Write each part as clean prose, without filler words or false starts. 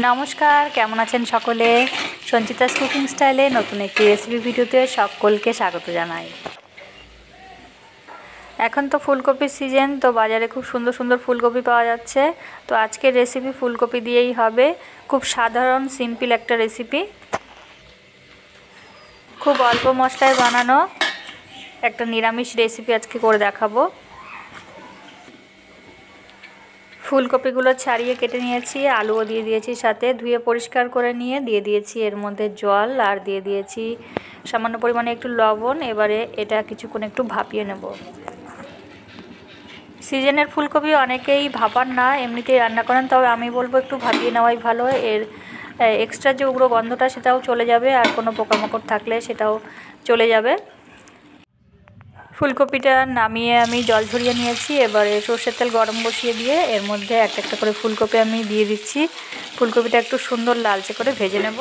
নমস্কার, কেমন আছেন সকলে? সঞ্চিতাস কুকিং স্টাইলে নতুন একটি রেসিপি ভিডিওতে সকলকে স্বাগত জানাই। এখন তো ফুলকপির সিজন, তো বাজারে খুব সুন্দর সুন্দর ফুলকপি পাওয়া যাচ্ছে। তো আজকের রেসিপি ফুলকপি দিয়েই হবে। খুব সাধারণ সিম্পল একটা রেসিপি, খুব অল্প মশলায় বানানো একটা নিরামিষ রেসিপি আজকে করে দেখাবো। ফুলকপিগুলো ছাড়িয়ে কেটে নিয়েছি, আলুও দিয়ে দিয়েছি, সাথে ধুয়ে পরিষ্কার করে নিয়ে দিয়ে দিয়েছি এর মধ্যে জল, আর দিয়ে দিয়েছি সামান্য পরিমাণে একটু লবণ। এবারে এটা কিছুক্ষণ একটু ভাপিয়ে নেব। সিজনের ফুলকপি অনেকেই ভাপান না, এমনিতেই রান্না করেন, তবে আমি বলবো একটু ভাপিয়ে নেওয়াই ভালো। এর এক্সট্রা যে উগ্র গন্ধটা সেটাও চলে যাবে, আর কোনো পোকামাকড় থাকলে সেটাও চলে যাবে। ফুলকপিটা নামিয়ে আমি জল ঝরিয়ে নিয়েছি। এবারে সর্ষের তেল গরম বসিয়ে দিয়ে এর মধ্যে একটা একটা করে ফুলকপি আমি দিয়ে দিচ্ছি। ফুলকপিটা একটু সুন্দর লালচে করে ভেজে নেব।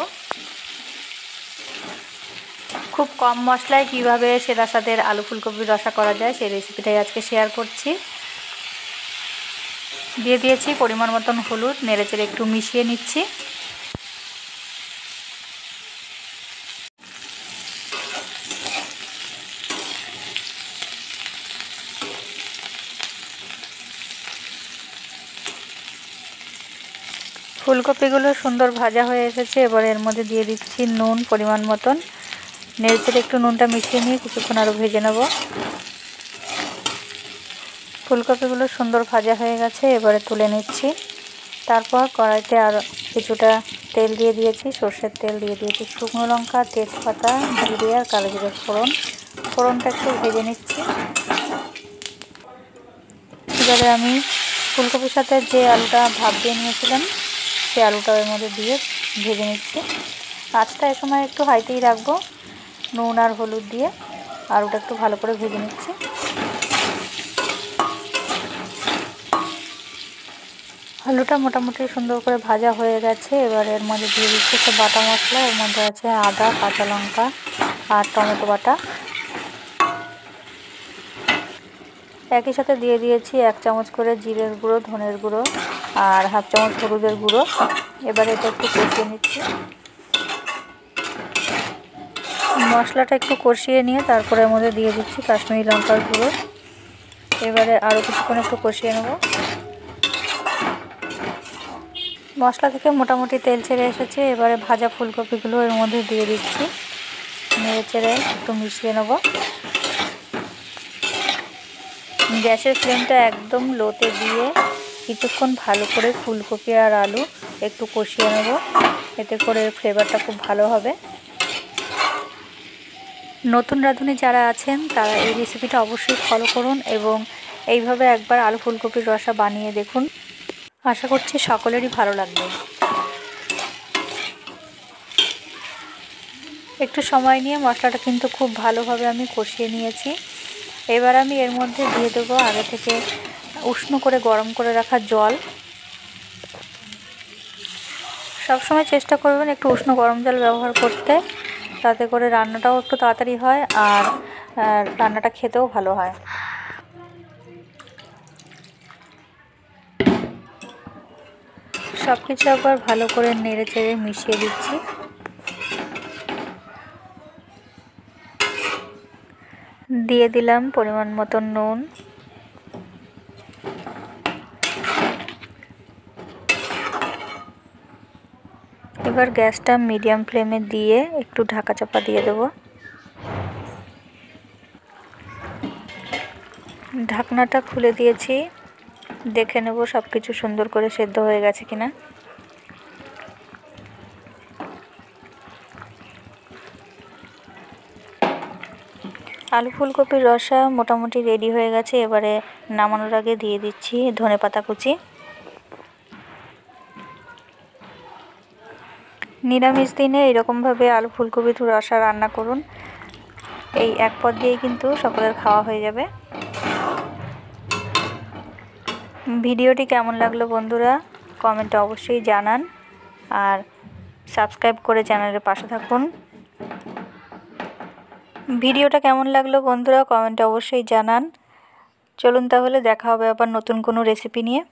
খুব কম মশলায় কিভাবে সেরা স্বাদের আলু ফুলকপির রসা করা যায় সেই রেসিপিটাই আজকে শেয়ার করছি। দিয়ে দিয়েছি পরিমাণ মতন হলুদ, নেড়েচেড়ে একটু মিশিয়ে নিচ্ছি। ফুলকপিগুলো সুন্দর ভাজা হয়ে এসেছে। এবার এর মধ্যে দিয়ে দিচ্ছি নুন পরিমাণ মতন, নেড়েচেড়ে একটু নুনটা মিশিয়ে নিয়ে কিছুক্ষণ আরও ভেজে নেব। ফুলকপিগুলো সুন্দর ভাজা হয়ে গেছে, এবারে তুলে নিচ্ছি। তারপর কড়াইতে আর কিছুটা তেল দিয়ে দিয়েছি, সর্ষের তেল দিয়ে দিয়েছি, শুকনো লঙ্কা, তেজপাতা, জিরে আর কালো জিরে ফোড়নটা একটু ভেজে নিচ্ছি। এবারে আমি ফুলকপির সাথে যে আলুটা ভাপ দিয়ে নিয়েছিলাম সেই আলুটা এর মধ্যে দিয়ে ভেজে নিচ্ছি। আঁচটা এ সময় একটু হাইতেই রাখবো। নুন আর হলুদ দিয়ে আলুটা একটু ভালো করে ভেজে নিচ্ছি। আলুটা মোটামুটি সুন্দর করে ভাজা হয়ে গেছে। এবার এর মধ্যে দিয়ে দিচ্ছি একটা বাটা মশলা। এর মধ্যে আছে আদা, কাঁচা লঙ্কা আর টমেটো বাটা। একই সাথে দিয়ে দিয়েছি 1 চামচ করে জিরের গুঁড়ো, ধনের গুঁড়ো আর হাফ চামচ হলুদের গুঁড়ো। এবারে এটা একটু কষিয়ে নিচ্ছি। মশলাটা একটু কষিয়ে নিয়ে তারপরে এর মধ্যে দিয়ে দিচ্ছি কাশ্মীরি লঙ্কার গুঁড়ো। এবারে আরও কিছুক্ষণ একটু কষিয়ে নেব। মশলা থেকে মোটামুটি তেল ছেড়ে এসেছে। এবারে ভাজা ফুলকপিগুলো এর মধ্যে দিয়ে দিচ্ছি, নেড়ে চেড়ে একটু মিশিয়ে নেব। গ্যাসের ফ্লেমটা একদম লোতে দিয়ে কিছুক্ষণ ভালো করে ফুলকপি আর আলু একটু কষিয়ে নেব, এতে করে ফ্লেভারটা খুব ভালো হবে। নতুন রাঁধুনি যারা আছেন তারা এই রেসিপিটা অবশ্যই ফলো করুন এবং এইভাবে একবার আলু ফুলকপির রসা বানিয়ে দেখুন। আশা করছি সকলেরই ভালো লাগবে। একটু সময় নিয়ে মশলাটা কিন্তু খুব ভালোভাবে আমি কষিয়ে নিয়েছি। এবার আমি এর মধ্যে দিয়ে দেবো আগে থেকে উষ্ণ করে গরম করে রাখা জল। সবসময় চেষ্টা করবেন একটু উষ্ণ গরম জল ব্যবহার করতে, তাতে করে রান্নাটাও একটু তাড়াতাড়ি হয় আর রান্নাটা খেতেও ভালো হয়। সব কিছু একবার ভালো করে নেড়ে চেড়ে মিশিয়ে দিচ্ছি। দিয়ে দিলাম পরিমাণ মতো নুন। এবার গ্যাসটা মিডিয়াম ফ্লেমে দিয়ে একটু ঢাকা চাপা দিয়ে দেব। ঢাকনাটা খুলে দিয়েছি, দেখে নেব সব কিছু সুন্দর করে সেদ্ধ হয়ে গেছে কিনা। আলু ফুলকপির রসা মোটামুটি রেডি হয়ে গেছে। এবারে নামানোর আগে দিয়ে দিচ্ছি ধনেপাতা কুচি। নিরামিষ দিনে এরকমভাবে আলু ফুলকপির রসা রান্না করুন, এই এক পদ দিয়েই কিন্তু সকলের খাওয়া হয়ে যাবে। ভিডিওটি কেমন লাগলো বন্ধুরা কমেন্টে অবশ্যই জানান, আর সাবস্ক্রাইব করে চ্যানেলের পাশে থাকুন। ভিডিওটা কেমন লাগলো বন্ধুরা কমেন্টে অবশ্যই জানান। চলুন তাহলে দেখা হবে আবার নতুন কোনো রেসিপি নিয়ে।